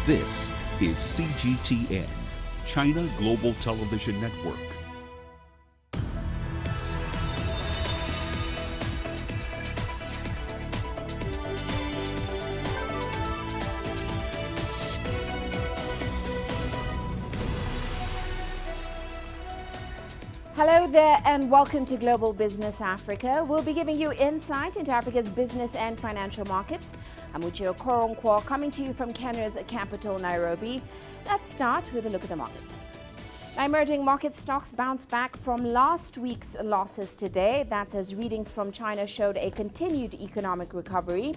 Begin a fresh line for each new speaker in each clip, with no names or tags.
This is CGTN, China Global Television Network.
Hello there and welcome to Global Business Africa. We'll be giving you insight into Africa's business and financial markets. I'm Uche Okoronkwo, coming to you from Kenya's capital, Nairobi. Let's start with a look at the markets. Now, emerging market stocks bounced back from last week's losses today. That's as readings from China showed a continued economic recovery.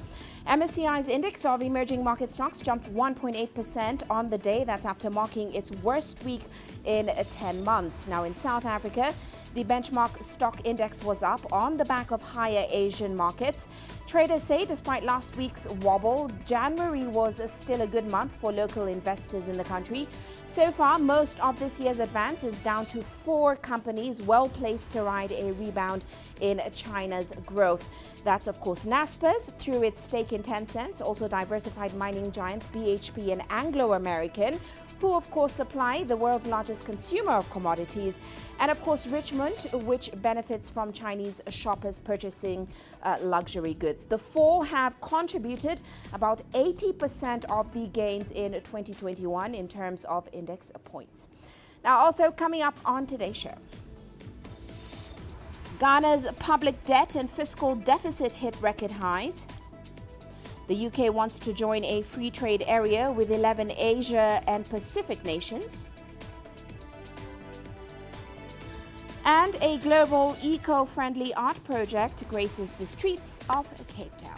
MSCI's index of emerging market stocks jumped 1.8% on the day. That's after marking its worst week in 10 months. Now, in South Africa, the benchmark stock index was up on the back of higher Asian markets. Traders say despite last week's wobble, January was still a good month for local investors in the country. So far, most of this year's advance is down to 4 companies well placed to ride a rebound in China's growth. That's, of course, Naspers through its stake in Tencent, also diversified mining giants BHP and Anglo American, who of course supply the world's largest consumer of commodities, and of course Richmond, which benefits from Chinese shoppers purchasing luxury goods. The 4 have contributed about 80% of the gains in 2021 in terms of index points. Now, also coming up on today's show, Ghana's public debt and fiscal deficit hit record highs. The UK wants to join a free trade area with 11 Asia and Pacific nations. And a global eco-friendly art project graces the streets of Cape Town.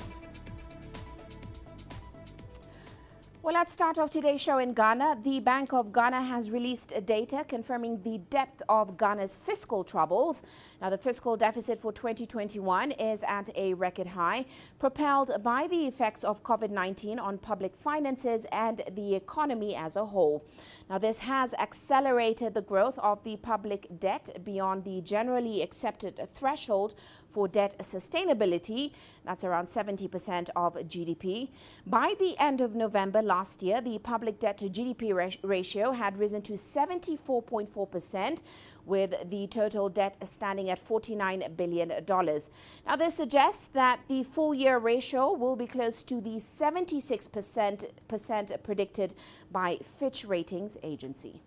Well, let's start off today's show in Ghana. The Bank of Ghana has released data confirming the depth of Ghana's fiscal troubles. Now, the fiscal deficit for 2021 is at a record high, propelled by the effects of COVID-19 on public finances and the economy as a whole. Now, this has accelerated the growth of the public debt beyond the generally accepted threshold for debt sustainability. That's around 70% of GDP. By the end of November last year, the public debt to GDP ratio had risen to 74.4%, with the total debt standing at $49 billion. Now, this suggests that the full year ratio will be close to the 76% predicted by Fitch Ratings agency.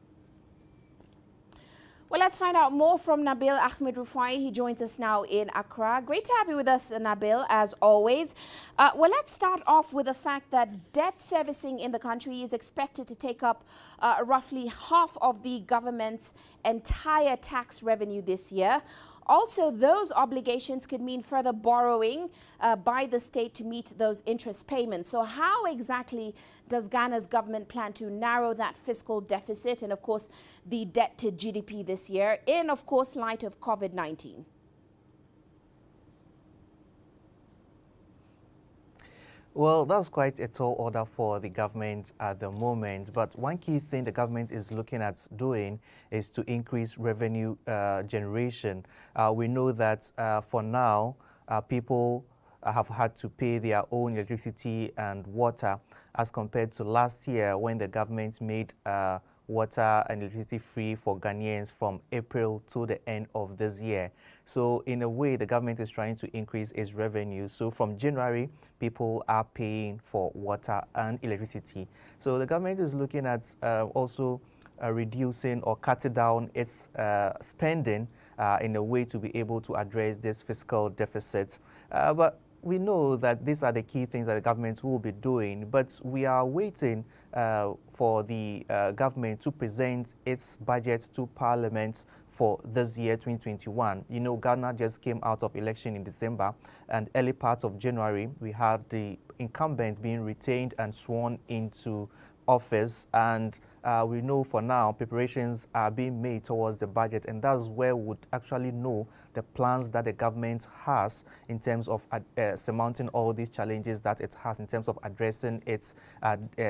Well, let's find out more from Nabil Ahmed Rufai. He joins us now in Accra. Great to have you with us, Nabil, as always. Well, let's start off with the fact that debt servicing in the country is expected to take up roughly half of the government's entire tax revenue this year. Also, those obligations could mean further borrowing by the state to meet those interest payments. So how exactly does Ghana's government plan to narrow that fiscal deficit and, of course, the debt to GDP this year in, of course, light of COVID-19?
Well, that's quite a tall order for the government at the moment. But one key thing the government is looking at doing is to increase revenue generation. We know that for now, people have had to pay their own electricity and water as compared to last year when the government made water and electricity free for Ghanaians from April to the end of this year. So in a way, the government is trying to increase its revenue. So from January, people are paying for water and electricity. So the government is looking at also reducing or cutting down its spending in a way to be able to address this fiscal deficit. But we know that these are the key things that the government will be doing, but we are waiting for the government to present its budget to Parliament for this year, 2021. You know, Ghana just came out of election in December, and early parts of January, we had the incumbent being retained and sworn into office, and we know for now preparations are being made towards the budget, and that's where we would actually know the plans that the government has in terms of surmounting all these challenges that it has in terms of addressing its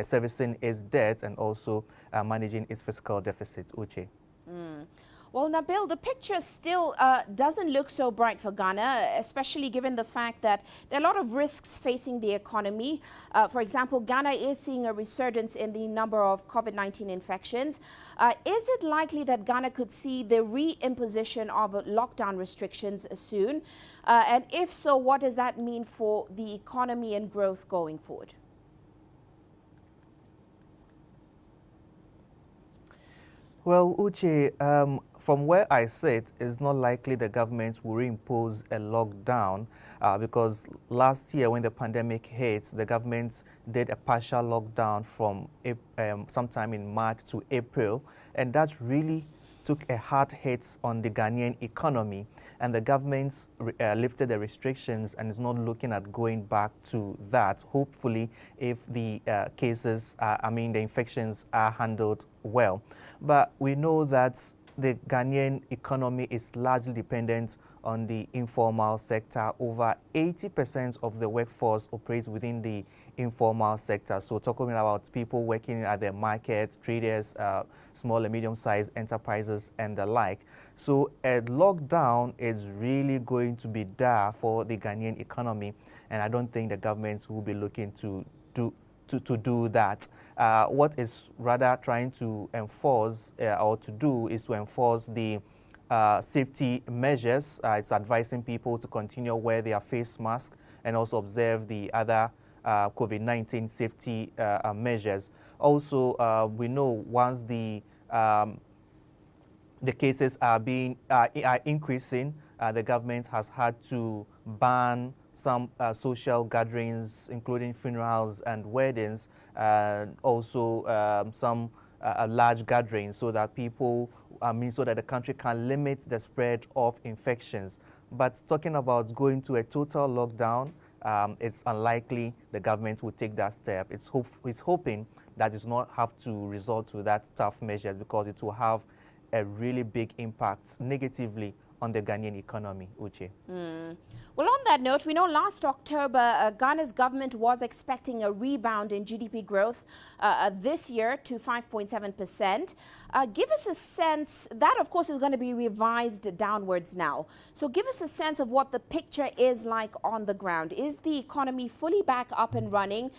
servicing its debt and also managing its fiscal deficit. Uche.
Well, Nabil, the picture still doesn't look so bright for Ghana, especially given the fact that there are a lot of risks facing the economy. For example, Ghana is seeing a resurgence in the number of COVID-19 infections. Is it likely that Ghana could see the reimposition of lockdown restrictions soon? And if so, what does that mean for the economy and growth going forward?
Well, Uche, from where I sit, it's not likely the government will reimpose a lockdown because last year when the pandemic hit, the government did a partial lockdown from sometime in March to April, and that really took a hard hit on the Ghanaian economy, and the government lifted the restrictions and is not looking at going back to that, hopefully, if the the infections are handled well. But we know that the Ghanaian economy is largely dependent on the informal sector. Over 80% of the workforce operates within the informal sector. So talking about people working at the markets, traders, small and medium-sized enterprises and the like. So a lockdown is really going to be dire for the Ghanaian economy, and I don't think the government will be looking to do that. What is rather trying to enforce or to do is to enforce the safety measures. It's advising people to continue wear their face mask and also observe the other COVID-19 safety measures. Also, we know once the cases are increasing, the government has had to ban some social gatherings, including funerals and weddings, and also some large gatherings, so that so that the country can limit the spread of infections. But talking about going to a total lockdown, it's unlikely the government will take that step. It's hoping that it will not have to resort to that tough measures, because it will have a really big impact negatively on the Ghanaian economy, Uche.
Well, on that note, we know last October, Ghana's government was expecting a rebound in GDP growth this year to 5.7%. Give us a sense, that of course is going to be revised downwards now. So give us a sense of what the picture is like on the ground. Is the economy fully back up and running?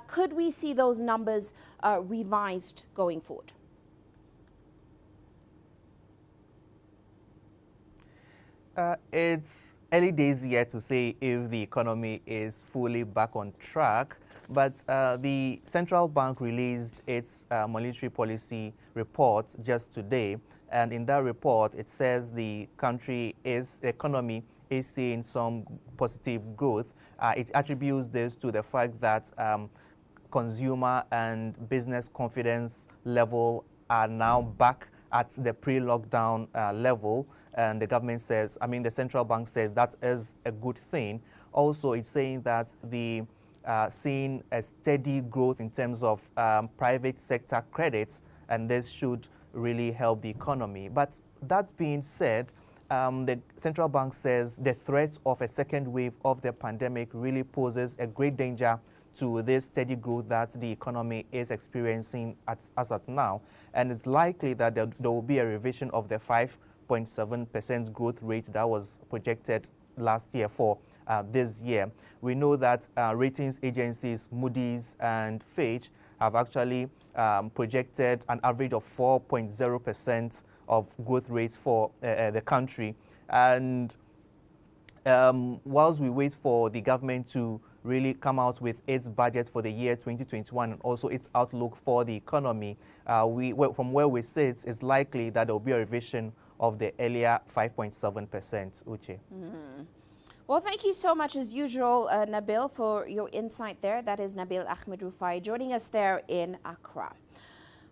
Could we see those numbers revised going forward?
It's early days yet to say if the economy is fully back on track, but the central bank released its monetary policy report just today, and in that report it says the economy is seeing some positive growth. It attributes this to the fact that consumer and business confidence level are now back at the pre-lockdown level. And the government says, the central bank says that is a good thing. Also, it's saying that the seeing a steady growth in terms of private sector credits, and this should really help the economy. But that being said, the central bank says the threat of a second wave of the pandemic really poses a great danger to this steady growth that the economy is experiencing as at now. And it's likely that there will be a revision of the 5.7% growth rate that was projected last year for this year. We know that ratings agencies Moody's and Fitch have actually projected an average of 4.0% of growth rates for the country. And whilst we wait for the government to really come out with its budget for the year 2021 and also its outlook for the economy, from where we sit, it's likely that there will be a revision of the earlier 5.7%, Uche.
Well, thank you so much as usual, Nabil, for your insight there. That is Nabil Ahmed Rufai joining us there in Accra.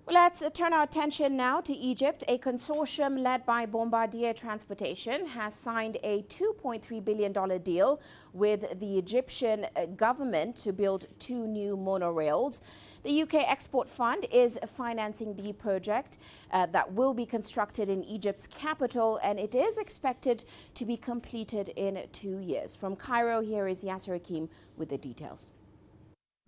Well, let's turn our attention now to Egypt. A consortium led by Bombardier Transportation has signed a $2.3 billion deal with the Egyptian government to build 2 new monorails. The UK Export Fund is financing the project that will be constructed in Egypt's capital, and it is expected to be completed in 2 years. From Cairo, here is Yasser Hakim with the details.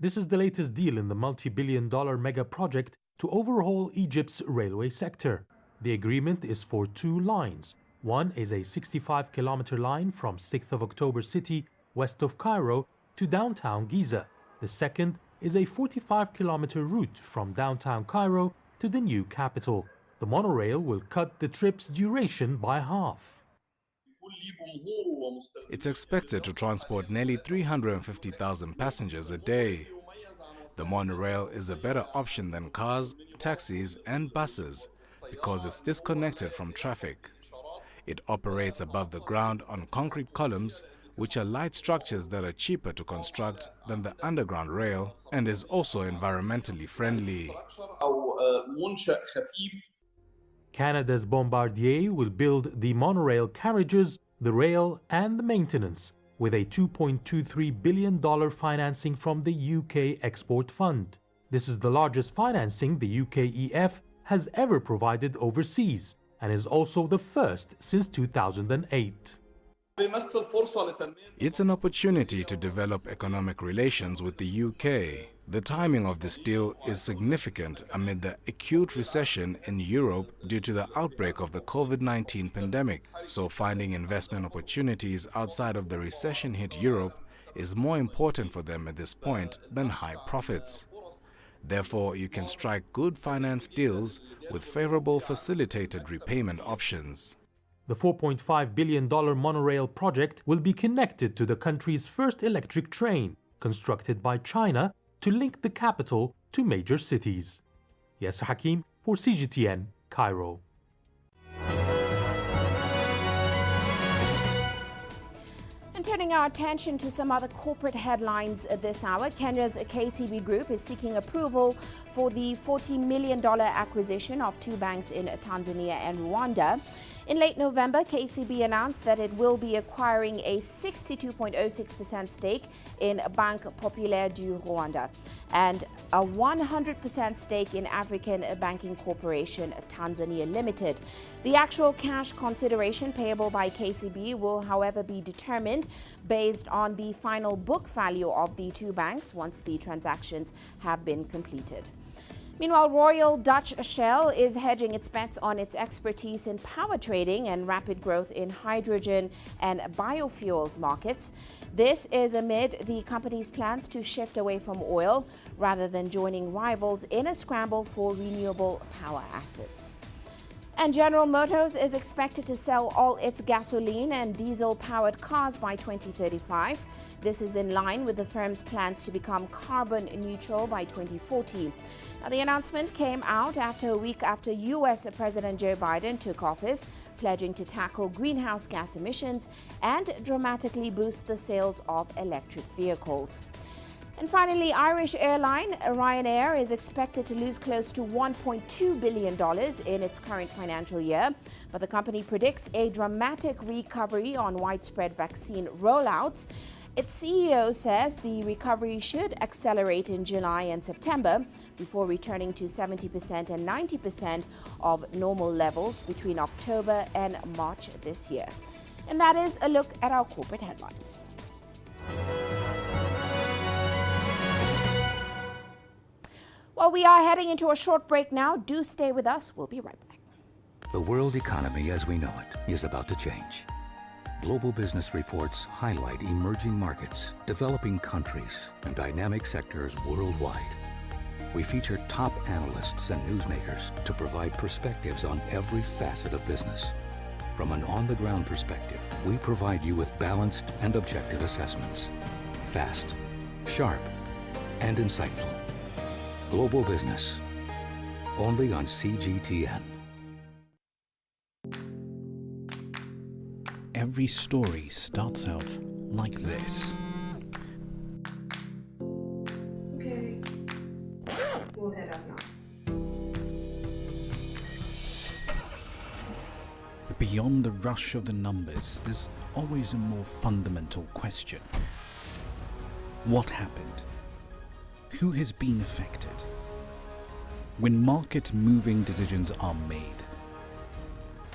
This is the latest deal in the multi-billion-dollar mega project to overhaul Egypt's railway sector. The agreement is for 2 lines. One is a 65-kilometer line from 6th of October City, west of Cairo, to downtown Giza. The second is a 45-kilometer route from downtown Cairo to the new capital. The monorail will cut the trip's duration by half.
It's expected to transport nearly 350,000 passengers a day. The monorail is a better option than cars, taxis and buses because it's disconnected from traffic. It operates above the ground on concrete columns, which are light structures that are cheaper to construct than the underground rail and is also environmentally friendly.
Canada's Bombardier will build the monorail carriages, the rail and the maintenance with a $2.23 billion financing from the UK Export Fund. This is the largest financing the UKEF has ever provided overseas and is also the first since 2008.
It's an opportunity to develop economic relations with the UK. The timing of this deal is significant amid the acute recession in Europe due to the outbreak of the COVID-19 pandemic. So finding investment opportunities outside of the recession-hit Europe is more important for them at this point than high profits. Therefore, you can strike good finance deals with favorable facilitated repayment options.
The $4.5 billion monorail project will be connected to the country's first electric train, constructed by China to link the capital to major cities. Yasser Hakim for CGTN, Cairo.
And turning our attention to some other corporate headlines this hour, Kenya's KCB Group is seeking approval for the $40 million acquisition of 2 banks in Tanzania and Rwanda. In late November, KCB announced that it will be acquiring a 62.06% stake in Banque Populaire du Rwanda and a 100% stake in African Banking Corporation Tanzania Limited. The actual cash consideration payable by KCB will, however, be determined based on the final book value of the 2 banks once the transactions have been completed. Meanwhile, Royal Dutch Shell is hedging its bets on its expertise in power trading and rapid growth in hydrogen and biofuels markets. This is amid the company's plans to shift away from oil rather than joining rivals in a scramble for renewable power assets. And General Motors is expected to sell all its gasoline and diesel-powered cars by 2035. This is in line with the firm's plans to become carbon neutral by 2040. Now, the announcement came out a week after U.S. President Joe Biden took office, pledging to tackle greenhouse gas emissions and dramatically boost the sales of electric vehicles. And finally, Irish airline Ryanair is expected to lose close to $1.2 billion in its current financial year, but the company predicts a dramatic recovery on widespread vaccine rollouts. Its CEO says the recovery should accelerate in July and September before returning to 70% and 90% of normal levels between October and March this year. And that is a look at our corporate headlines. Well, we are heading into a short break now. Do stay with us. We'll be right back.
The world economy as we know it is about to change. Global business reports highlight emerging markets, developing countries, and dynamic sectors worldwide. We feature top analysts and newsmakers to provide perspectives on every facet of business. From an on-the-ground perspective, we provide you with balanced and objective assessments. Fast, sharp, and insightful. Global Business, only on CGTN.
Every story starts out like this.
Okay. We'll head up now.
But beyond the rush of the numbers, there's always a more fundamental question. What happened? Who has been affected? When market-moving decisions are made,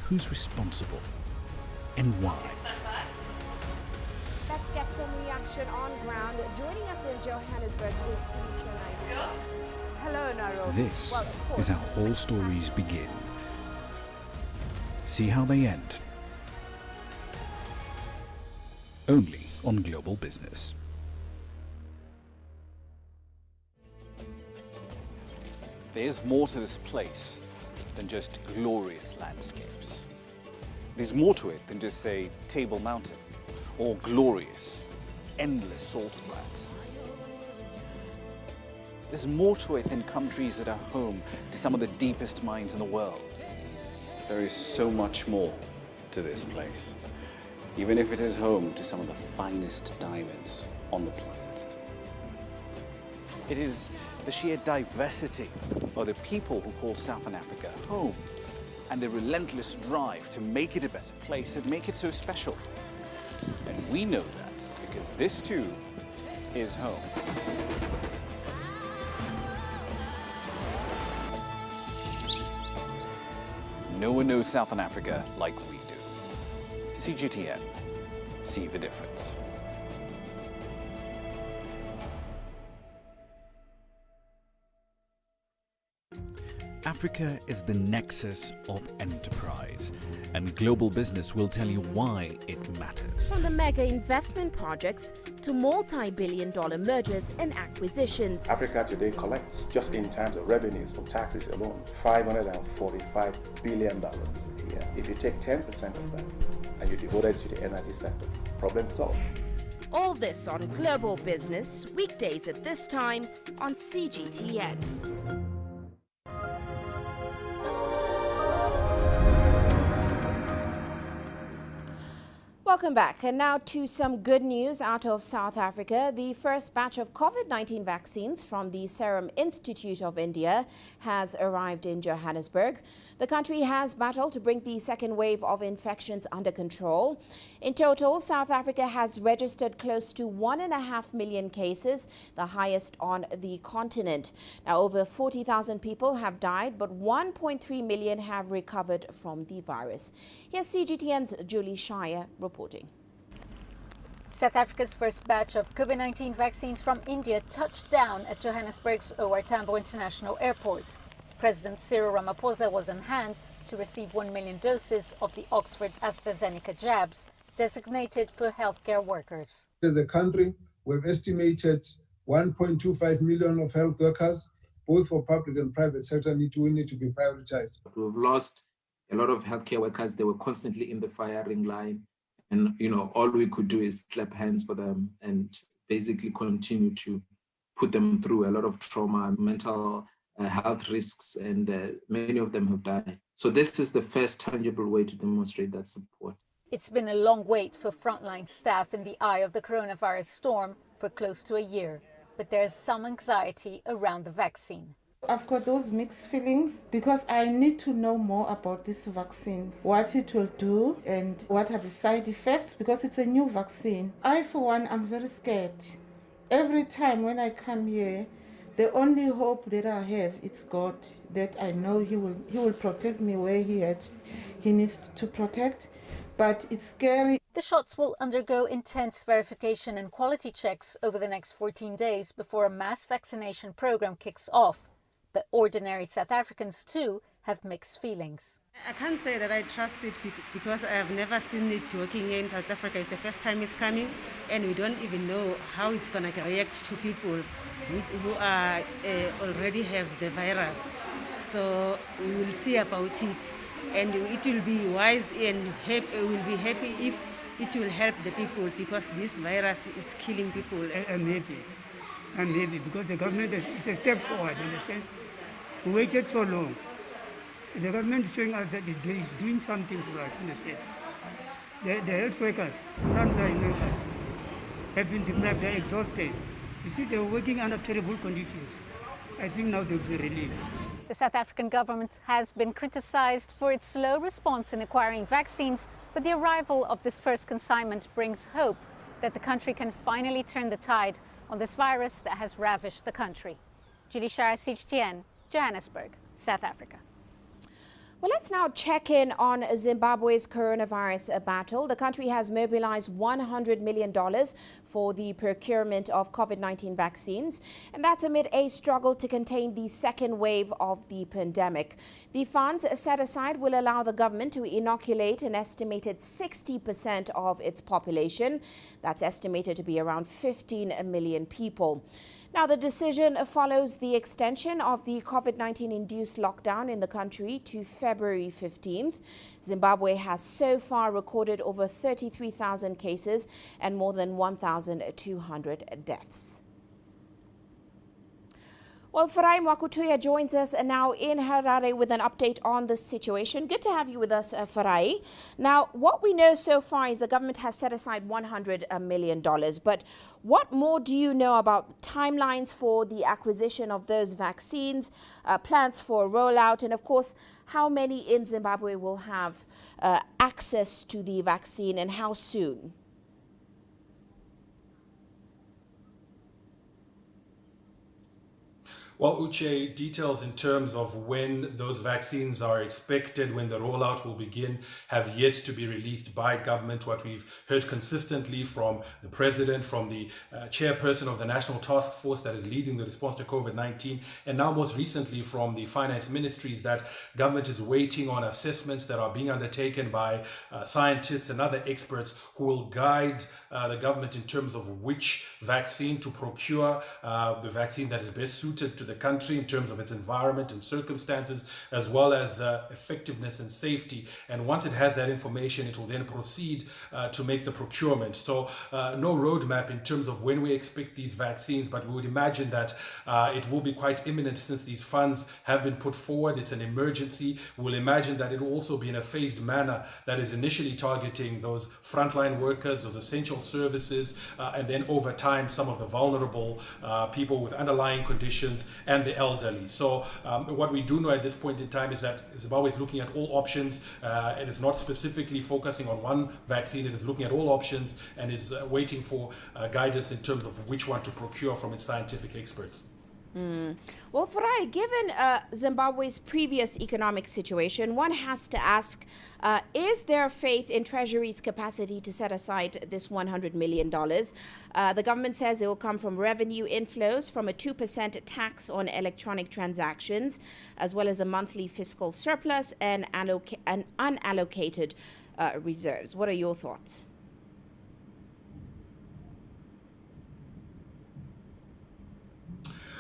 who's responsible? And why?
Let's get some reaction on ground. Joining us in Johannesburg is Sutra Nairobi. Hello, Nairobi.
This is how all stories begin. See how they end. Only on Global Business.
There's more to this place than just glorious landscapes. There's more to it than just, say, Table Mountain or glorious, endless salt flats. There's more to it than countries that are home to some of the deepest mines in the world. There is so much more to this place, even if it is home to some of the finest diamonds on the planet. It is the sheer diversity of the people who call Southern Africa home and the relentless drive to make it a better place that make it so special. And we know that because this too is home. No one knows Southern Africa like we do. CGTN, see the difference.
Africa is the nexus of enterprise, and Global Business will tell you why it matters.
From the mega investment projects to multi-billion-dollar mergers and acquisitions.
Africa today collects, just in terms of revenues from taxes alone, $545 billion a year. If you take 10% of that and you devote it to the energy sector, problem solved.
All this on Global Business, weekdays at this time on CGTN.
Welcome back. And now to some good news out of South Africa. The first batch of COVID-19 vaccines from the Serum Institute of India has arrived in Johannesburg. The country has battled to bring the second wave of infections under control. In total, South Africa has registered close to 1.5 million cases, the highest on the continent. Now, over 40,000 people have died, but 1.3 million have recovered from the virus. Here's CGTN's Julie Shire reporting.
South Africa's first batch of COVID-19 vaccines from India touched down at Johannesburg's OR Tambo International Airport. President Cyril Ramaphosa was on hand to receive 1 million doses of the Oxford AstraZeneca jabs, designated for healthcare workers.
As a country, we've estimated 1.25 million of health workers, both for public and private sector, need to be prioritized.
We've lost a lot of healthcare workers. They were constantly in the firing line. And, all we could do is clap hands for them and basically continue to put them through a lot of trauma, mental health risks, and many of them have died. So this is the first tangible way to demonstrate that support.
It's been a long wait for frontline staff in the eye of the coronavirus storm for close to a year, but there's some anxiety around the vaccine.
I've got those mixed feelings because I need to know more about this vaccine, what it will do and what are the side effects, because it's a new vaccine. I, for one, am very scared. Every time when I come here, the only hope that I have is God, that I know He will protect me where He needs to protect, but it's scary.
The shots will undergo intense verification and quality checks over the next 14 days before a mass vaccination program kicks off. But ordinary South Africans, too, have mixed feelings.
I can't say that I trust it because I have never seen it working here in South Africa. It's the first time it's coming, and we don't even know how it's going to react to people who are already have the virus. So we will see about it, and it will be wise and we will be happy if it will help the people, because this virus is killing people.
I'm happy because the government is a step forward, understand? We waited so long. The government is showing us that it is doing something for us, understand? The health workers, frontline workers, have been deprived, they're exhausted. You see, they're working under terrible conditions. I think now they'll be relieved.
The South African government has been criticized for its slow response in acquiring vaccines, but the arrival of this first consignment brings hope that the country can finally turn the tide on this virus that has ravished the country. Julie Shire, CGTN, Johannesburg, South Africa.
Well, let's now check in on Zimbabwe's coronavirus battle. The country has mobilized $100 million for the procurement of COVID-19 vaccines, and that's amid a struggle to contain the second wave of the pandemic. The funds set aside will allow the government to inoculate an estimated 60% of its population. That's estimated to be around 15 million people. Now, the decision follows the extension of the COVID-19-induced lockdown in the country to February 15th. Zimbabwe has so far recorded over 33,000 cases and more than 1,200 deaths. Well, Farai Mwakutuya joins us now in Harare with an update on the situation. Good to have you with us, Farai. Now, what we know so far is the government has set aside $100 million. But what more do you know about timelines for the acquisition of those vaccines, plans for rollout, and of course, how many in Zimbabwe will have access to the vaccine and how soon?
Well, Uche, details in terms of when those vaccines are expected, when the rollout will begin, have yet to be released by government. What we've heard consistently from the president, from the chairperson of the National Task Force that is leading the response to COVID-19, and now most recently from the finance ministry, is that government is waiting on assessments that are being undertaken by scientists and other experts who will guide the government in terms of which vaccine to procure, the vaccine that is best suited to the country in terms of its environment and circumstances, as well as effectiveness and safety. And once it has that information, it will then proceed to make the procurement. So no roadmap in terms of when we expect these vaccines, but we would imagine that it will be quite imminent since these funds have been put forward. It's an emergency. We'll imagine that it will also be in a phased manner that is initially targeting those frontline workers, those essential services, and then over time, some of the vulnerable people with underlying conditions and the elderly. So what we do know at this point in time is that Zimbabwe is looking at all options. It is not specifically focusing on one vaccine. It is looking at all options and is waiting for guidance in terms of which one to procure from its scientific experts.
Well, Farai, given Zimbabwe's previous economic situation, one has to ask, is there faith in Treasury's capacity to set aside this $100 million? The government says it will come from revenue inflows from a 2% tax on electronic transactions, as well as a monthly fiscal surplus and unallocated reserves. What are your thoughts?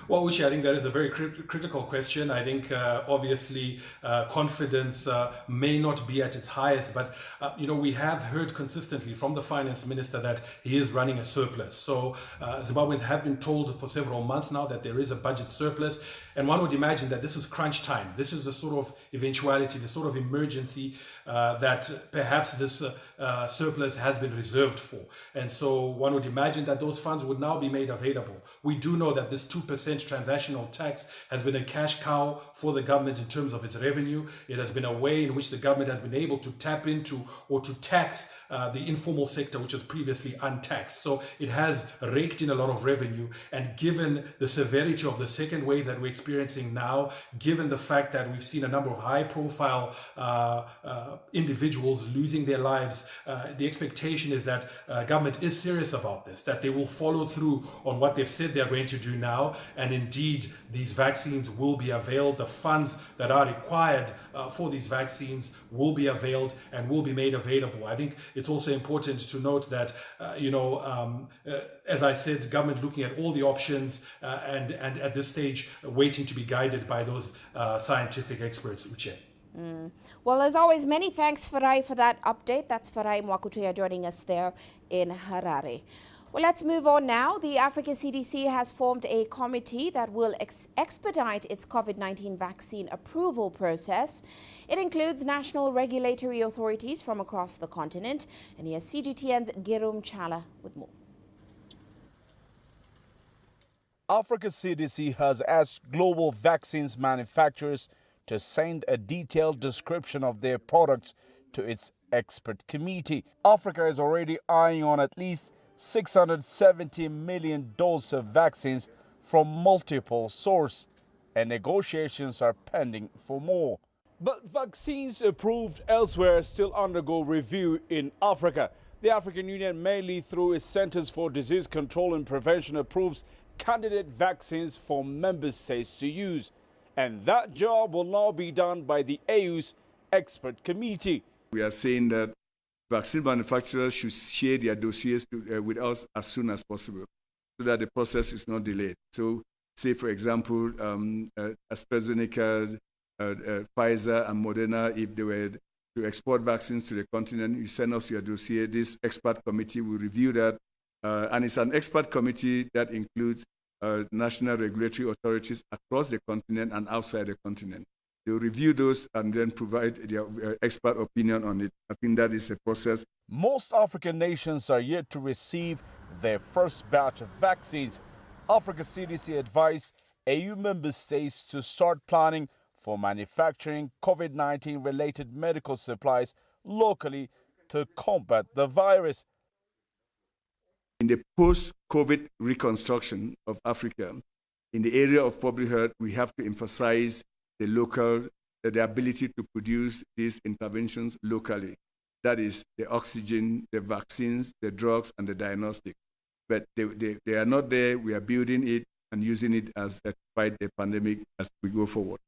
Well, Uche, I think that is a very critical question. I think obviously confidence may not be at its highest, but we have heard consistently from the finance minister that he is running a surplus. So Zimbabweans have been told for several months now that there is a budget surplus, and one would imagine that this is crunch time. This is the sort of eventuality, the sort of emergency that perhaps this surplus has been reserved for. And so one would imagine that those funds would now be made available. We do know that this 2% transactional tax has been a cash cow for the government in terms of its revenue. It has been a way in which the government has been able to tap into or to tax the informal sector, which was previously untaxed. So it has raked in a lot of revenue. And given the severity of the second wave that we're experiencing now, given the fact that we've seen a number of high-profile individuals losing their lives, the expectation is that government is serious about this, that they will follow through on what they've said they're going to do now. And indeed, these vaccines will be availed. The funds that are required for these vaccines will be availed and will be made available. I think it's also important to note that, as I said, government looking at all the options and at this stage waiting to be guided by those scientific experts, Uche.
Well, as always, many thanks, Farai, for that update. That's Farai Mwakutuya joining us there in Harare. Well, let's move on now. The Africa CDC has formed a committee that will expedite its COVID-19 vaccine approval process. It includes national regulatory authorities from across the continent. And here's CGTN's Girum Chala with more.
Africa CDC has asked global vaccines manufacturers to send a detailed description of their products to its expert committee. Africa is already eyeing on at least 670 million doses of vaccines from multiple sources, and negotiations are pending for more. But vaccines approved elsewhere still undergo review in Africa. The African Union, mainly through its Centers for Disease Control and Prevention, approves candidate vaccines for member states to use. And that job will now be done by the AU's expert committee.
We are saying that vaccine manufacturers should share their dossiers with us as soon as possible so that the process is not delayed. So, say, for example, AstraZeneca, Pfizer and Moderna, if they were to export vaccines to the continent, you send us your dossier. This expert committee will review that. And it's an expert committee that includes national regulatory authorities across the continent and outside the continent. They'll review those and then provide their expert opinion on it. I think that is a process.
Most African nations are yet to receive their first batch of vaccines. Africa CDC advised AU member states to start planning for manufacturing COVID-19 related medical supplies locally to combat the virus.
In the post-COVID reconstruction of Africa, in the area of public health, we have to emphasize the ability to produce these interventions locally. That is the oxygen, the vaccines, the drugs, and the diagnostic. But they are not there. We are building it and using it as to fight the pandemic as we go forward.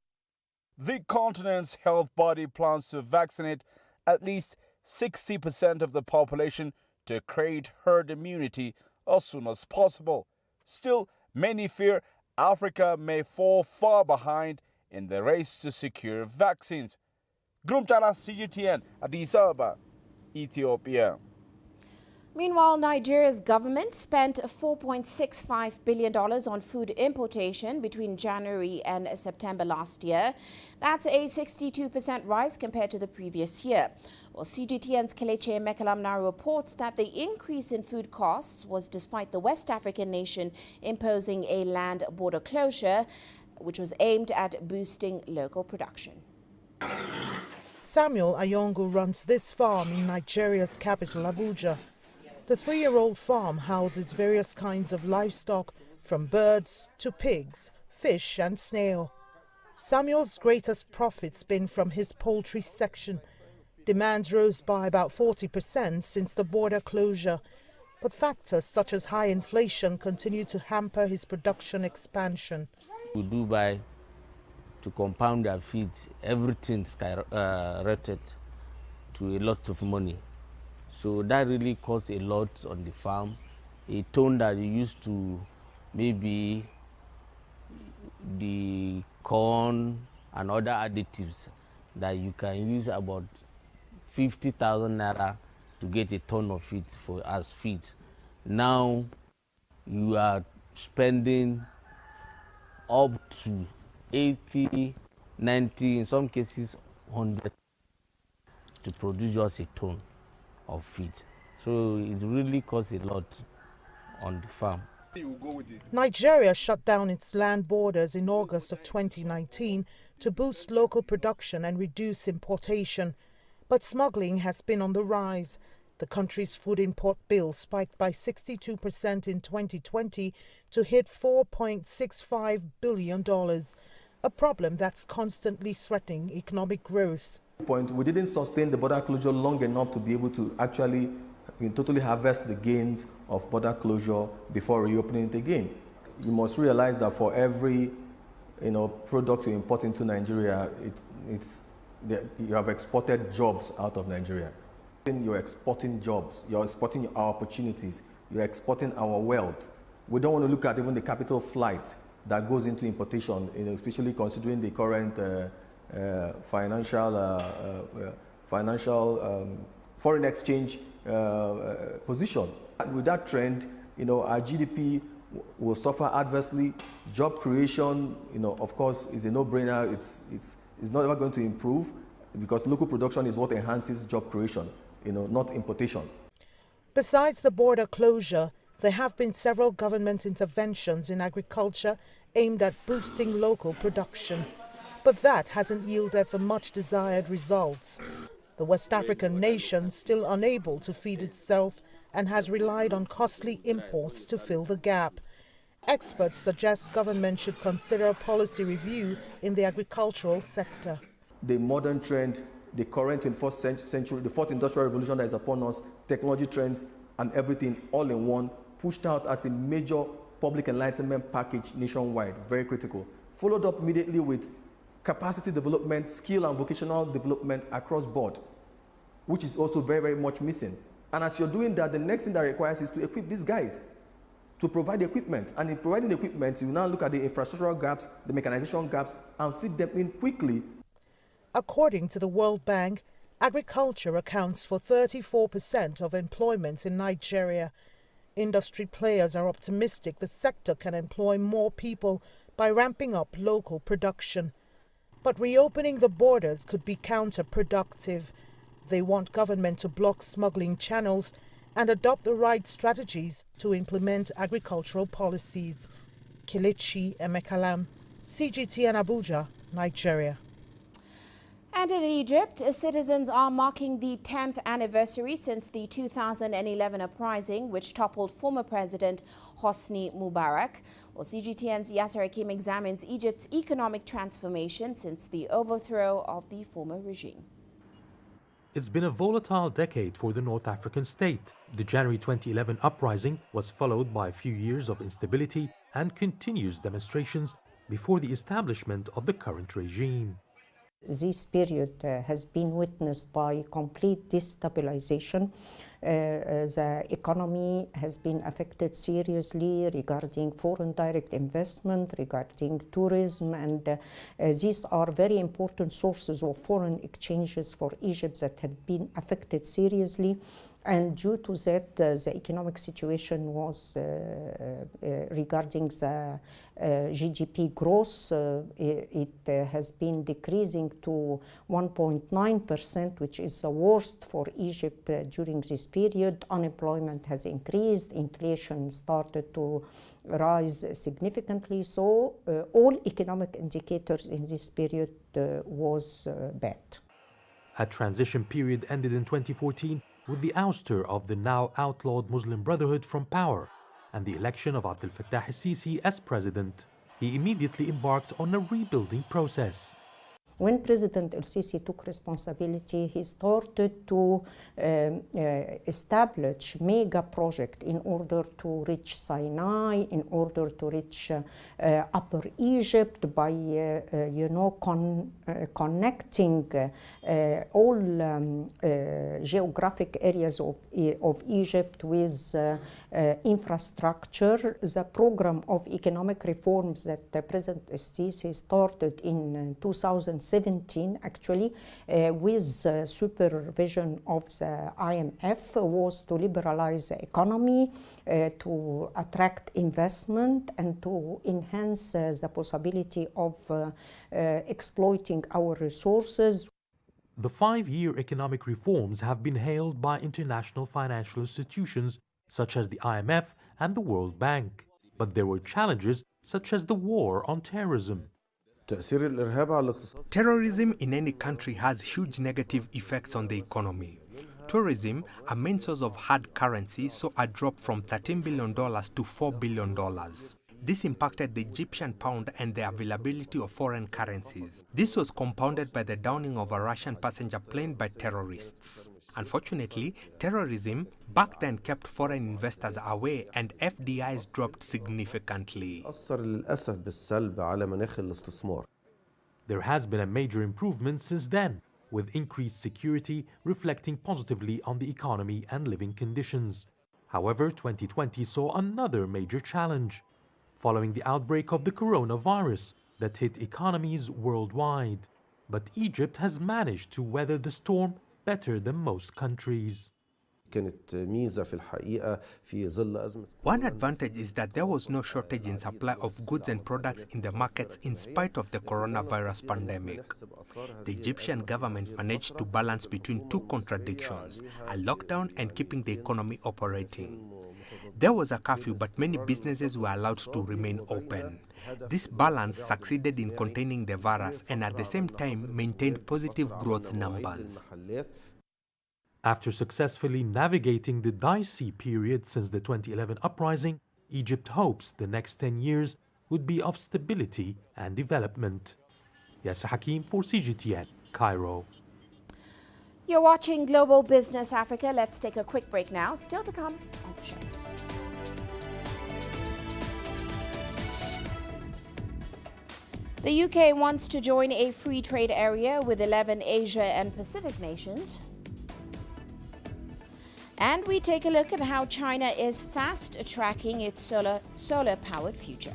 The continent's health body plans to vaccinate at least 60% of the population to create herd immunity as soon as possible. Still, many fear Africa may fall far behind in the race to secure vaccines. Grumtala, CGTN, Addis Ababa, Ethiopia.
Meanwhile, Nigeria's government spent $4.65 billion on food importation between January and September last year. That's a 62% rise compared to the previous year. Well, CGTN's Kelechi Mekalam now reports that the increase in food costs was despite the West African nation imposing a land border closure, which was aimed at boosting local production.
Samuel Ayongo runs this farm in Nigeria's capital, Abuja. The 3-year-old farm houses various kinds of livestock, from birds to pigs, fish and snail. Samuel's greatest profits been from his poultry section. Demand rose by about 40% since the border closure, but factors such as high inflation continue to hamper his production expansion.
We do buy to compound our feed, everything skyrocketed to a lot of money. So that really costs a lot on the farm. A ton that you used to maybe the corn and other additives that you can use about 50,000 naira to get a ton of it for as feed. Now you are spending up to 80, 90, in some cases 100 to produce just a ton of feed. So it really costs a lot on the farm.
Nigeria shut down its land borders in August of 2019 to boost local production and reduce importation. But smuggling has been on the rise. The country's food import bill spiked by 62% in 2020 to hit $4.65 billion, a problem that's constantly threatening economic growth.
We didn't sustain the border closure long enough to be able to actually totally harvest the gains of border closure before reopening it again. You must realize that for every product you import into Nigeria, you have exported jobs out of Nigeria. You're exporting jobs, you're exporting our opportunities, you're exporting our wealth. We don't want to look at even the capital flight that goes into importation, especially considering the current foreign exchange position. With that trend, our GDP will suffer adversely. Job creation, of course, is a no-brainer. It's not ever going to improve because local production is what enhances job creation, not importation.
Besides the border closure, there have been several government interventions in agriculture aimed at boosting local production. But that hasn't yielded the much desired results. The West African nation still unable to feed itself and has relied on costly imports to fill the gap. Experts suggest government should consider a policy review in the agricultural sector.
the modern trend, the current 21st century, the fourth industrial revolution that is upon us, technology trends and everything all in one, pushed out as a major public enlightenment package nationwide, very critical. Followed up immediately with capacity development, skill and vocational development across board, which is also very, very much missing. And as you're doing that, the next thing that requires is to equip these guys, to provide the equipment. And in providing the equipment, you now look at the infrastructural gaps, the mechanization gaps, and fit them in quickly.
According to the World Bank, agriculture accounts for 34% of employment in Nigeria. Industry players are optimistic the sector can employ more people by ramping up local production. But reopening the borders could be counterproductive. They want government to block smuggling channels and adopt the right strategies to implement agricultural policies. Kelechi Emekalam, CGTN Abuja, Nigeria.
And in Egypt, citizens are marking the 10th anniversary since the 2011 uprising, which toppled former President Hosni Mubarak. Well, CGTN's Yasser Hakim examines Egypt's economic transformation since the overthrow of the former regime.
It's been a volatile decade for the North African state. The January 2011 uprising was followed by a few years of instability and continuous demonstrations before the establishment of the current regime.
This period has been witnessed by complete destabilization. The economy has been affected seriously regarding foreign direct investment, regarding tourism, and these are very important sources of foreign exchanges for Egypt that had been affected seriously. And due to that, the economic situation was regarding the GDP growth, it has been decreasing to 1.9%, which is the worst for Egypt during this period. Unemployment has increased, inflation started to rise significantly. So all economic indicators in this period was bad.
A transition period ended in 2014 with the ouster of the now outlawed Muslim Brotherhood from power and the election of Abdel Fattah al-Sisi as president. He immediately embarked on a rebuilding process.
When President al-Sisi took responsibility, he started to establish mega project in order to reach Sinai, in order to reach Upper Egypt by, connecting all geographic areas of Egypt with infrastructure. The program of economic reforms that President al-Sisi started in 2017, actually, with supervision of the IMF, was to liberalize the economy, to attract investment, and to enhance the possibility of exploiting our resources.
The 5-year economic reforms have been hailed by international financial institutions such as the IMF and the World Bank. But there were challenges such as the war on terrorism.
Terrorism in any country has huge negative effects on the economy. Tourism, a main source of hard currency, saw a drop from $13 billion to $4 billion. This impacted the Egyptian pound and the availability of foreign currencies. This was compounded by the downing of a Russian passenger plane by terrorists. Unfortunately, terrorism back then kept foreign investors away and FDIs dropped significantly.
There has been a major improvement since then, with increased security reflecting positively on the economy and living conditions. However, 2020 saw another major challenge, following the outbreak of the coronavirus that hit economies worldwide. But Egypt has managed to weather the storm better than most countries.
One advantage is that there was no shortage in supply of goods and products in the markets in spite of the coronavirus pandemic. The Egyptian government managed to balance between two contradictions, a lockdown and keeping the economy operating. There was a curfew, but many businesses were allowed to remain open. This balance succeeded in containing the virus and at the same time maintained positive growth numbers.
After successfully navigating the dicey period since the 2011 uprising, Egypt hopes the next 10 years would be of stability and development. Yasser Hakim for CGTN, Cairo.
You're watching Global Business Africa. Let's take a quick break now. Still to come on the show. The UK wants to join a free trade area with 11 Asia and Pacific nations. And we take a look at how China is fast tracking its solar-powered future.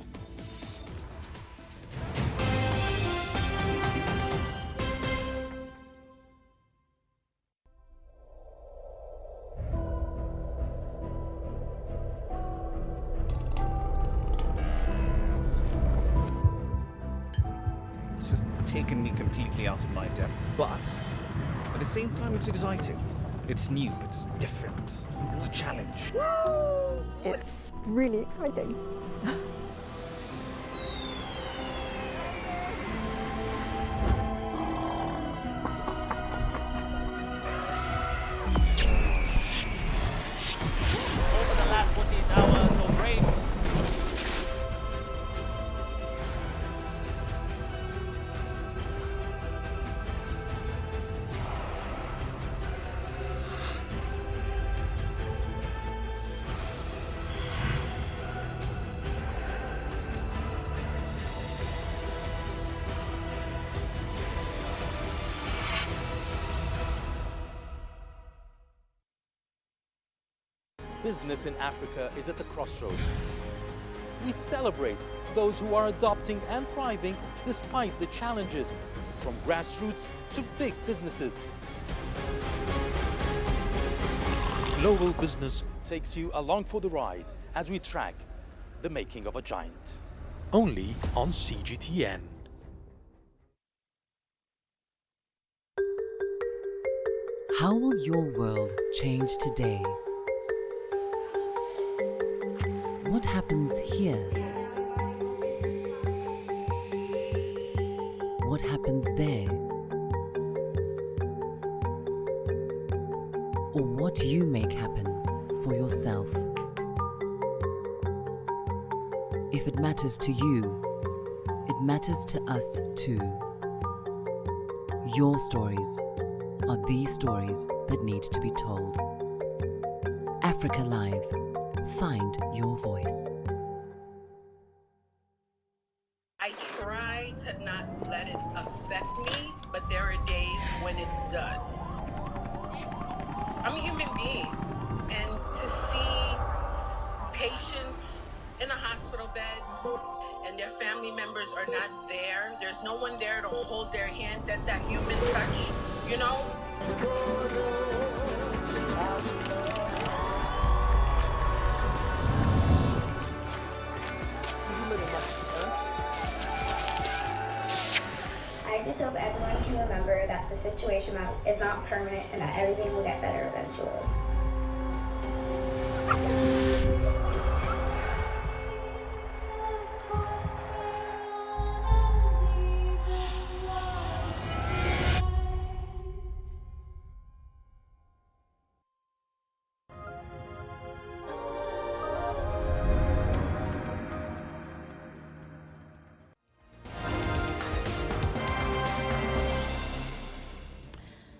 It's just taken me completely out of my depth, but at the same time it's exciting. It's new, it's different, it's a challenge.
It's really exciting.
Over the last 14 hours, no break.
Business in Africa is at a crossroads. We celebrate those who are adopting and thriving despite the challenges, from grassroots to big businesses. Global Business takes you along for the ride as we track the making of a giant. Only on CGTN.
How will your world change today? What happens here? What happens there? Or what you make happen for yourself? If it matters to you, it matters to us too. Your stories are the stories that need to be told. Africa Live. Find your voice.
I try to not let it affect me, but there are days when it does. I'm a human being, and to see patients in a hospital bed and their family members are not there, there's no one there to hold their hand, that human touch, you know?
I just hope everyone can remember that the situation is not permanent and that everything will get better eventually.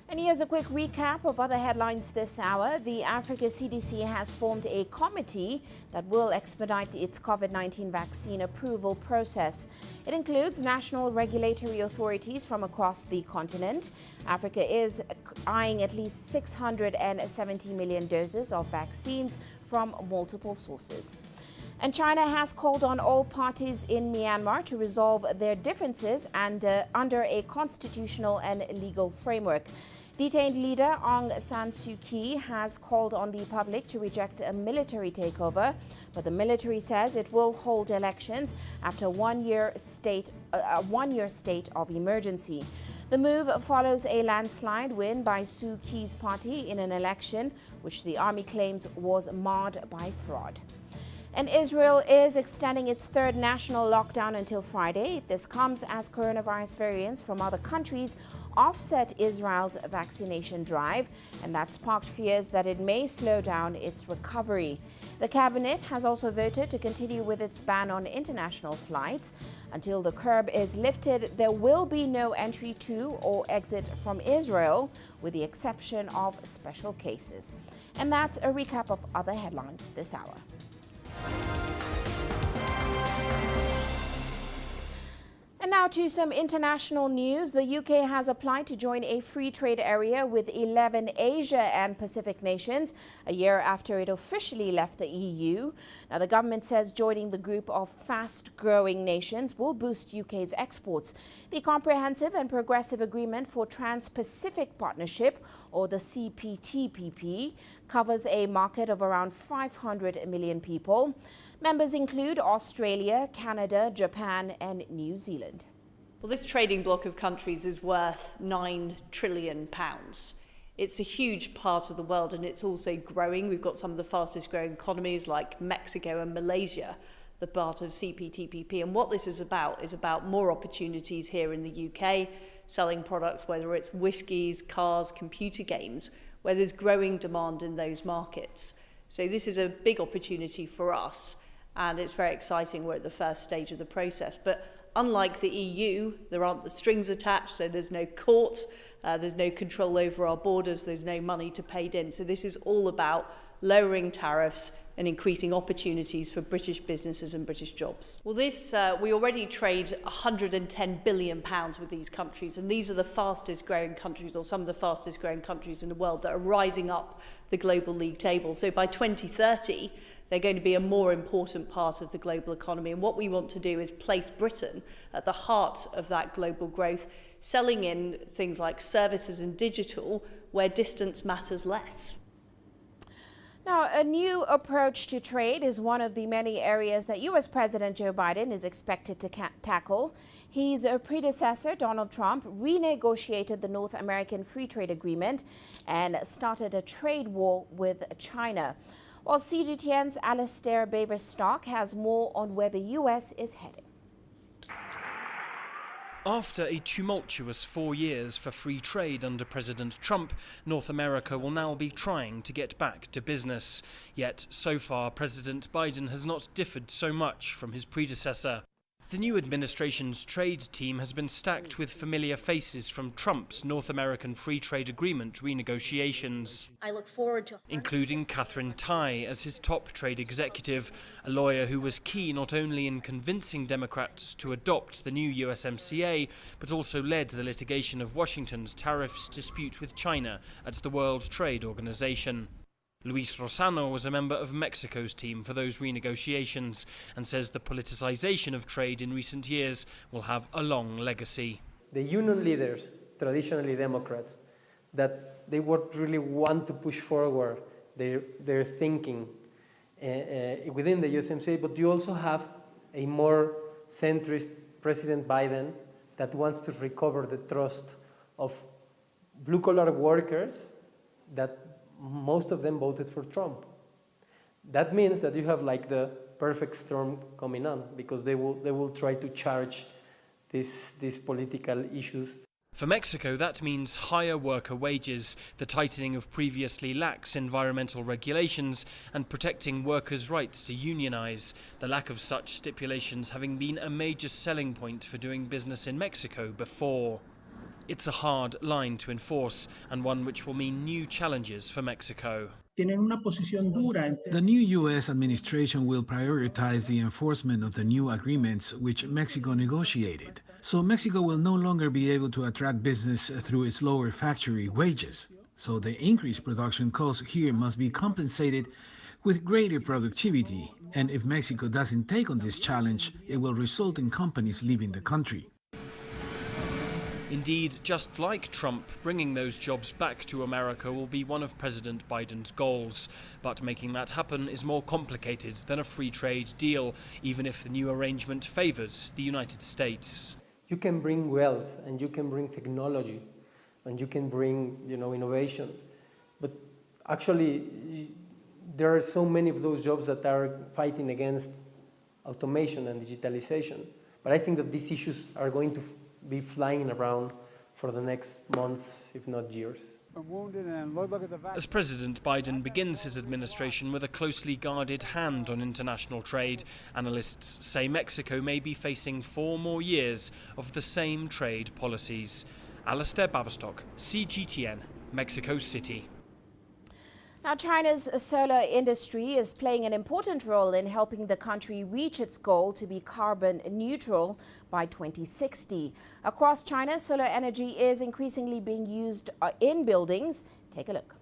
And here's a quick recap of other headlines this hour. The Africa CDC has formed a committee that will expedite its COVID-19 vaccine approval process. It includes national regulatory authorities from across the continent. Africa is eyeing at least 670 million doses of vaccines from multiple sources. And China has called on all parties in Myanmar to resolve their differences and under a constitutional and legal framework. Detained leader Aung San Suu Kyi has called on the public to reject a military takeover, but the military says it will hold elections after a one-year state of emergency. The move follows a landslide win by Suu Kyi's party in an election which the army claims was marred by fraud. And Israel is extending its third national lockdown until Friday. This comes as coronavirus variants from other countries offset Israel's vaccination drive, and that sparked fears that it may slow down its recovery. The cabinet has also voted to continue with its ban on international flights. Until the curb is lifted, there will be no entry to or exit from Israel, with the exception of special cases. And that's a recap of other headlines this hour. And now to some international news. The UK has applied to join a free trade area with 11 Asia and Pacific nations a year after it officially left the EU. Now, the government says joining the group of fast-growing nations will boost UK's exports. The Comprehensive and Progressive Agreement for Trans-Pacific Partnership, or the CPTPP, covers a market of around 500 million people. Members include Australia, Canada, Japan and New Zealand.
Well, this trading bloc of countries is worth £9 trillion. It's a huge part of the world and it's also growing. We've got some of the fastest growing economies like Mexico and Malaysia, the part of CPTPP. And what this is about more opportunities here in the UK, selling products, whether it's whiskies, cars, computer games, where there's growing demand in those markets. So this is a big opportunity for us, and it's very exciting. We're at the first stage of the process. But unlike the EU, there aren't the strings attached, so there's no court, there's no control over our borders, there's no money to pay in. So this is all about lowering tariffs and increasing opportunities for British businesses and British jobs. Well, we already trade £110 billion with these countries, and these are the fastest growing countries, or some of the fastest growing countries in the world that are rising up the global league table. So by 2030, they're going to be a more important part of the global economy. And what we want to do is place Britain at the heart of that global growth, selling in things like services and digital where distance matters less.
Now, a new approach to trade is one of the many areas that U.S. President Joe Biden is expected to tackle. His predecessor, Donald Trump, renegotiated the North American Free Trade Agreement and started a trade war with China. While CGTN's Alistair Baverstock has more on where the U.S. is heading.
After a tumultuous 4 years for free trade under President Trump, North America will now be trying to get back to business. Yet, so far, President Biden has not differed so much from his predecessor. The new administration's trade team has been stacked with familiar faces from Trump's North American Free Trade Agreement renegotiations.
I look forward to
including Catherine Tai as his top trade executive, a lawyer who was key not only in convincing Democrats to adopt the new USMCA, but also led the litigation of Washington's tariffs dispute with China at the World Trade Organization. Luis Rosano was a member of Mexico's team for those renegotiations and says the politicization of trade in recent years will have a long legacy.
The union leaders, traditionally Democrats, that they would really want to push forward their thinking within the USMCA, but you also have a more centrist President Biden that wants to recover the trust of blue-collar workers that most of them voted for Trump. That means that you have like the perfect storm coming on, because they will try to charge these political issues.
For Mexico, that means higher worker wages, the tightening of previously lax environmental regulations, and protecting workers' rights to unionize, the lack of such stipulations having been a major selling point for doing business in Mexico before. It's a hard line to enforce, and one which will mean new challenges for Mexico.
The new U.S. administration will prioritize the enforcement of the new agreements which Mexico negotiated. So Mexico will no longer be able to attract business through its lower factory wages. So the increased production costs here must be compensated with greater productivity. And if Mexico doesn't take on this challenge, it will result in companies leaving the country.
Indeed, just like Trump, bringing those jobs back to America will be one of President Biden's goals. But making that happen is more complicated than a free trade deal, even if the new arrangement favors the United States.
You can bring wealth, and you can bring technology, and you can bring, innovation. But actually, there are so many of those jobs that are fighting against automation and digitalization. But I think that these issues are going to be flying around for the next months, if not years.
As President Biden begins his administration with a closely guarded hand on international trade, analysts say Mexico may be facing 4 more years of the same trade policies. Alistair Baverstock, CGTN, Mexico City.
Now, China's solar industry is playing an important role in helping the country reach its goal to be carbon neutral by 2060. Across China, solar energy is increasingly being used in buildings. Take a look.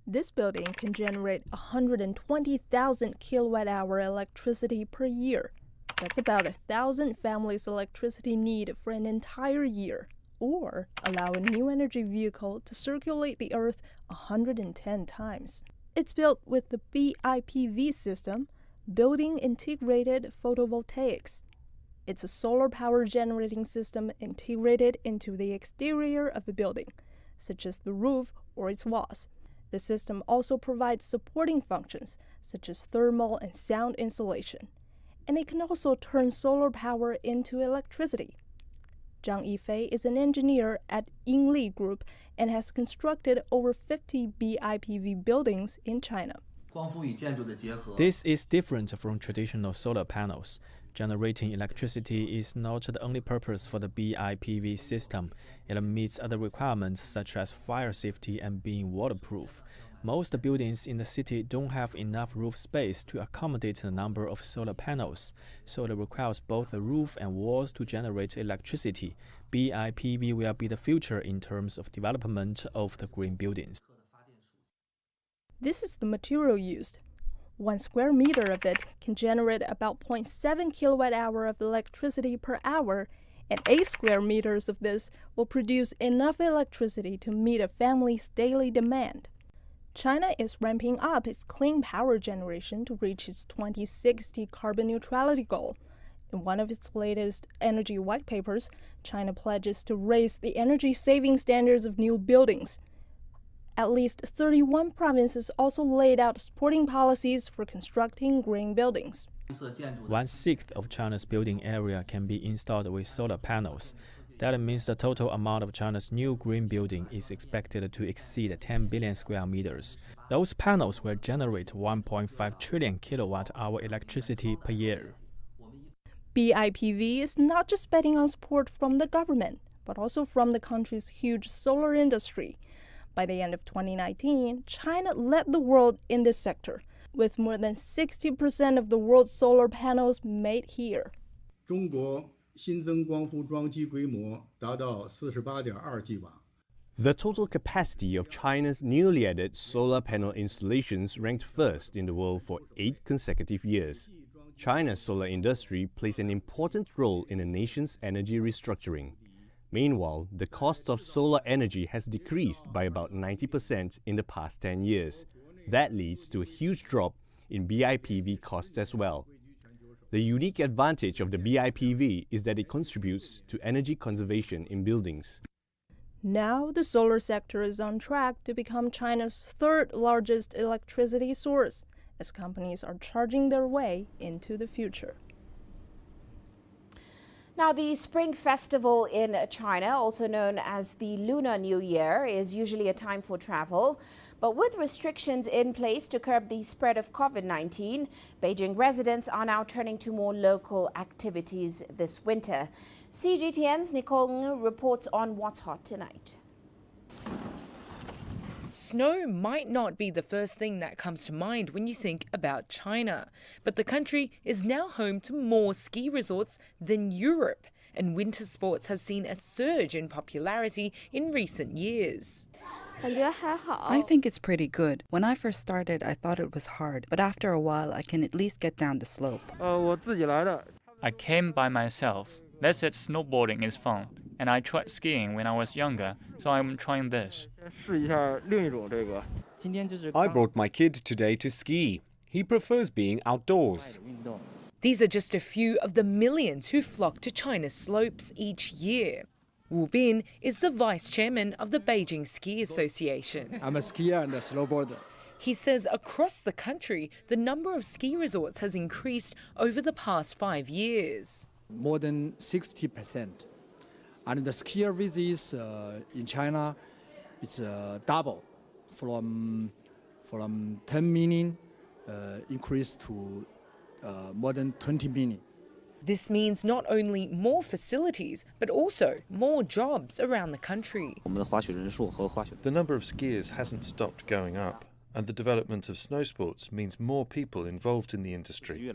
This building can generate 120,000 kilowatt-hour electricity per year. That's about 1,000 families' electricity need for an entire year, or allow a new energy vehicle to circulate the Earth 110 times. It's built with the BIPV system, Building Integrated Photovoltaics. It's a solar power generating system integrated into the exterior of a building, such as the roof or its walls. The system also provides supporting functions, such as thermal and sound insulation, and it can also turn solar power into electricity. Zhang Yifei is an engineer at Yingli Group and has constructed over 50 BIPV buildings in China.
This is different from traditional solar panels. Generating electricity is not the only purpose for the BIPV system. It meets other requirements such as fire safety and being waterproof. Most buildings in the city don't have enough roof space to accommodate the number of solar panels, so it requires both the roof and walls to generate electricity. BIPV will be the future in terms of development of the green buildings.
This is the material used. 1 square meter of it can generate about 0.7 kilowatt-hour of electricity per hour, and 8 square meters of this will produce enough electricity to meet a family's daily demand. China is ramping up its clean power generation to reach its 2060 carbon neutrality goal. In one of its latest energy white papers, China pledges to raise the energy saving standards of new buildings. At least 31 provinces also laid out supporting policies for constructing green buildings.
1/6 of China's building area can be installed with solar panels. That means the total amount of China's new green building is expected to exceed 10 billion square meters. Those panels will generate 1.5 trillion kilowatt-hour electricity per year.
BIPV is not just betting on support from the government, but also from the country's huge solar industry. By the end of 2019, China led the world in this sector, with more than 60% of the world's solar panels made here.
中国新增光伏装机规模达到 48.2 吉瓦。
The total capacity of China's newly added solar panel installations ranked first in the world for 8 consecutive years. China's solar industry plays an important role in the nation's energy restructuring. Meanwhile, the cost of solar energy has decreased by about 90% in the past 10 years. That leads to a huge drop in BIPV costs as well. The unique advantage of the BIPV is that it contributes to energy conservation in buildings.
Now, the solar sector is on track to become China's 3rd largest electricity source, as companies are charging their way into the future.
Now, the Spring Festival in China, also known as the Lunar New Year, is usually a time for travel. But with restrictions in place to curb the spread of COVID-19, Beijing residents are now turning to more local activities this winter. CGTN's Nicole Ng reports on what's hot tonight.
Snow might not be the first thing that comes to mind when you think about China, but the country is now home to more ski resorts than Europe, and winter sports have seen a surge in popularity in recent years.
I think it's pretty good. When I first started, I thought it was hard, but after a while, I can at least get down the slope.
I came by myself. They said snowboarding is fun, and I tried skiing when I was younger, so I'm trying this.
I brought my kid today to ski. He prefers being outdoors.
These are just a few of the millions who flock to China's slopes each year. Wu Bin is the vice chairman of the Beijing Ski Association.
I'm a skier and a snowboarder.
He says across the country, the number of ski resorts has increased over the past 5 years.
More than 60%. And the skier visits in China, it's double from 10 million increased to more than 20 million.
This means not only more facilities, but also more jobs around the country.
The number of skiers hasn't stopped going up, and the development of snow sports means more people involved in the industry.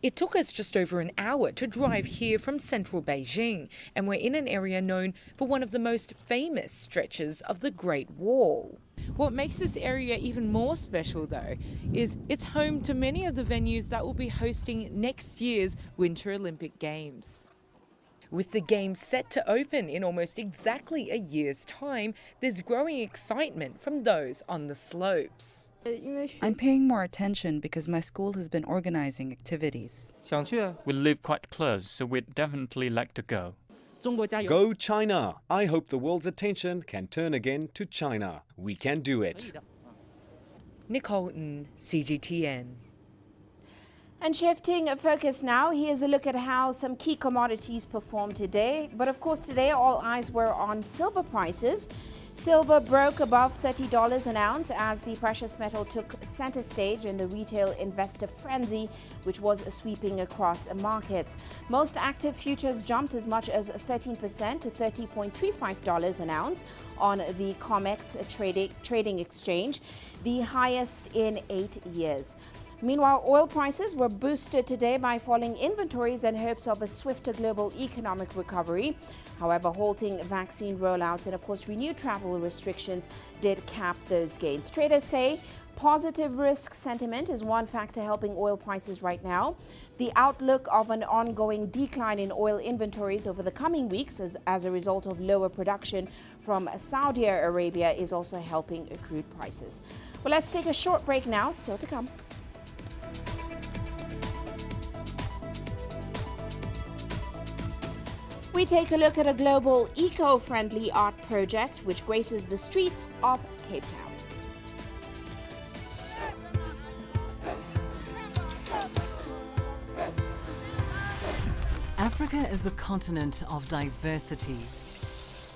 It took us just over an hour to drive here from central Beijing, and we're in an area known for one of the most famous stretches of the Great Wall.
What makes this area even more special, though, is it's home to many of the venues that will be hosting next year's Winter Olympic Games.
With the Games set to open in almost exactly a year's time, there's growing excitement from those on the slopes.
I'm paying more attention because my school has been organizing activities.
We live quite close, so we'd definitely like to go.
Go China! I hope the world's attention can turn again to China. We can do it.
Nicole Ng, CGTN.
And shifting focus now, here's a look at how some key commodities performed today. But of course, today all eyes were on silver prices. Silver broke above $30 an ounce as the precious metal took center stage in the retail investor frenzy, which was sweeping across markets. Most active futures jumped as much as 13% to $30.35 an ounce on the COMEX trading exchange, the highest in 8 years. Meanwhile, oil prices were boosted today by falling inventories and hopes of a swifter global economic recovery. However, halting vaccine rollouts and, of course, renewed travel restrictions did cap those gains. Traders say positive risk sentiment is one factor helping oil prices right now. The outlook of an ongoing decline in oil inventories over the coming weeks as a result of lower production from Saudi Arabia is also helping crude prices. Well, let's take a short break now. Still to come. We take a look at a global eco-friendly art project which graces the streets of Cape Town.
Africa is a continent of diversity,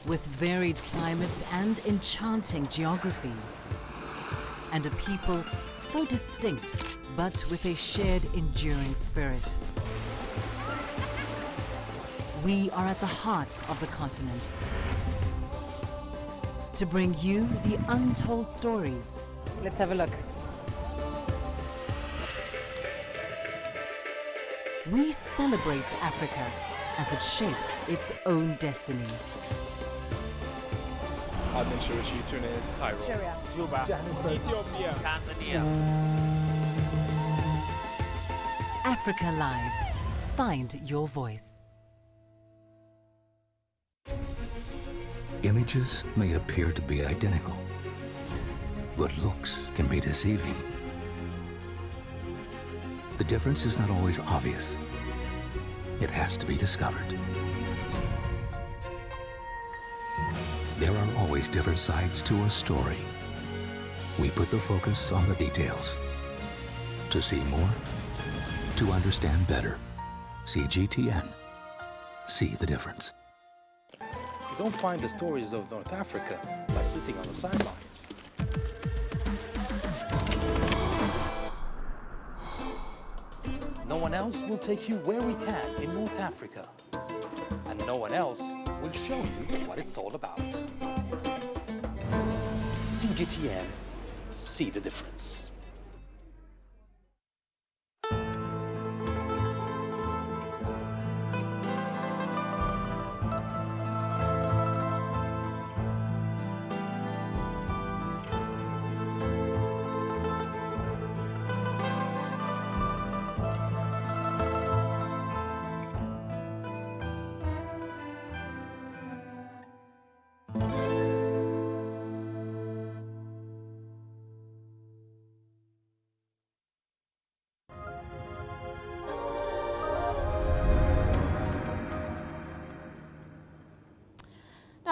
with varied climates and enchanting geography, and a people so distinct, but with a shared enduring spirit. We are at the heart of the continent to bring you the untold stories.
Let's have a look.
We celebrate Africa as it shapes its own destiny.
I've been Djibouti, Tunis, Cairo, Juba, Johannesburg, Ethiopia, Tanzania.
Africa Live. Find your voice.
Images may appear to be identical, but looks can be deceiving. The difference is not always obvious. It has to be discovered. There are always different sides to a story. We put the focus on the details. To see more, to understand better. CGTN. See the difference.
You don't find the stories of North Africa by sitting on the sidelines. No one else will take you where we can in North Africa. And no one else will show you what it's all about. CGTN, see the difference.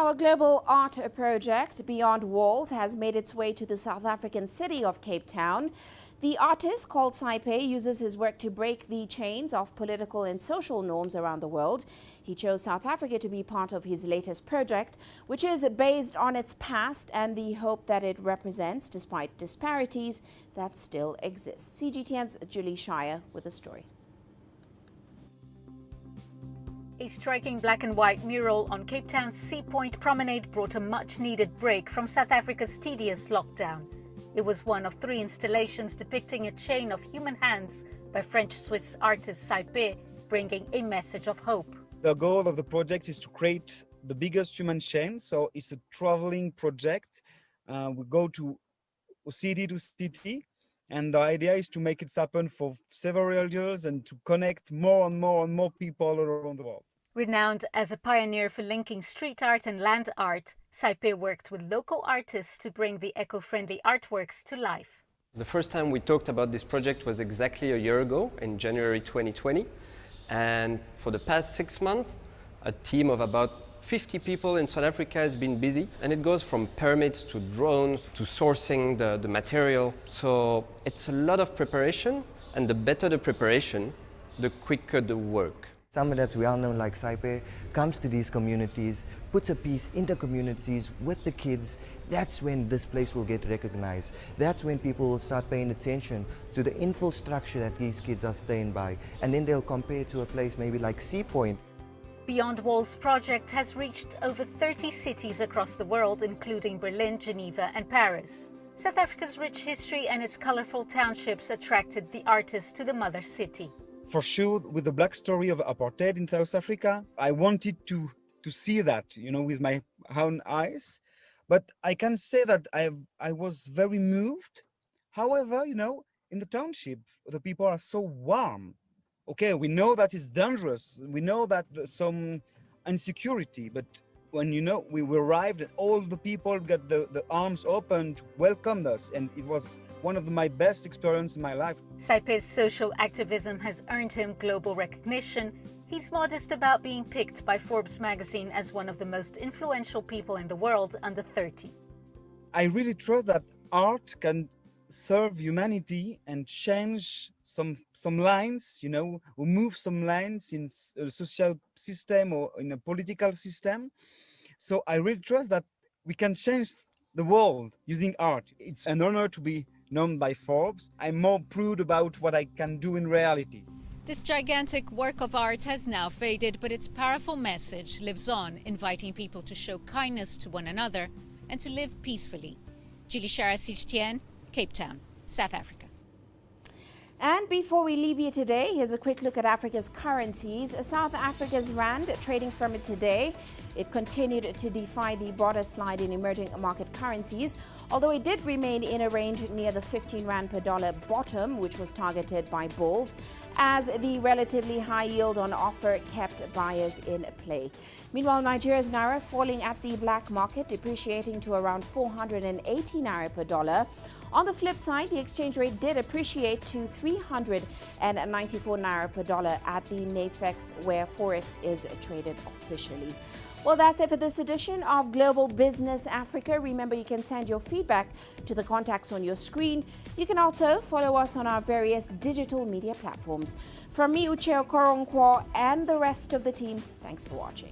Now, a global art project, Beyond Walls, has made its way to the South African city of Cape Town. The artist, called Saipe, uses his work to break the chains of political and social norms around the world. He chose South Africa to be part of his latest project, which is based on its past and the hope that it represents despite disparities that still exist. CGTN's Julie Shire with a story.
A striking black and white mural on Cape Town's Sea Point promenade brought a much-needed break from South Africa's tedious lockdown. It was one of 3 installations depicting a chain of human hands by French-Swiss artist Saipe, bringing a message of hope.
The goal of the project is to create the biggest human chain, so it's a traveling project. We go to city to city, and the idea is to make it happen for several years and to connect more and more people all around the world.
Renowned as a pioneer for linking street art and land art, Saipe worked with local artists to bring the eco-friendly artworks to life.
The first time we talked about this project was exactly a year ago, in January 2020. And for the past 6 months, a team of about 50 people in South Africa has been busy. And it goes from pyramids to drones to sourcing the material. So it's a lot of preparation, and the better the preparation, the quicker the work.
Someone that's well known like Saipe comes to these communities, puts a piece in the communities with the kids. That's when this place will get recognized. That's when people will start paying attention to the infrastructure that these kids are staying by. And then they'll compare to a place maybe like Sea Point.
Beyond Walls project has reached over 30 cities across the world, including Berlin, Geneva and Paris. South Africa's rich history and its colorful townships attracted the artists to the mother city.
For sure, with the black story of apartheid in South Africa, I wanted to see that, with my own eyes. But I can say that I was very moved. However, in the township, the people are so warm. Okay, we know that it's dangerous. We know that there's some insecurity, but when we arrived and all the people got the arms open to welcome us, and it was one of my best experiences in my life.
Saipe's social activism has earned him global recognition. He's modest about being picked by Forbes magazine as one of the most influential people in the world under 30.
I really trust that art can serve humanity and change some lines, move some lines in a social system or in a political system. So I really trust that we can change the world using art. It's an honor to be known by Forbes. I'm more proud about what I can do in reality.
This gigantic work of art has now faded, but its powerful message lives on, inviting people to show kindness to one another and to live peacefully. Julie Shara, CGTN, Cape Town, South Africa.
And before we leave you today, here's a quick look at Africa's currencies. South Africa's rand trading firmer today. It continued to defy the broader slide in emerging market currencies, although it did remain in a range near the 15 rand per dollar bottom, which was targeted by bulls, as the relatively high yield on offer kept buyers in play. Meanwhile, Nigeria's naira falling at the black market, depreciating to around 480 naira per dollar. On the flip side, the exchange rate did appreciate to 394 naira per dollar at the NAFEX, where Forex is traded officially. Well, that's it for this edition of Global Business Africa. Remember, you can send your feedback to the contacts on your screen. You can also follow us on our various digital media platforms. From me, Uche Okoronkwo, and the rest of the team, thanks for watching.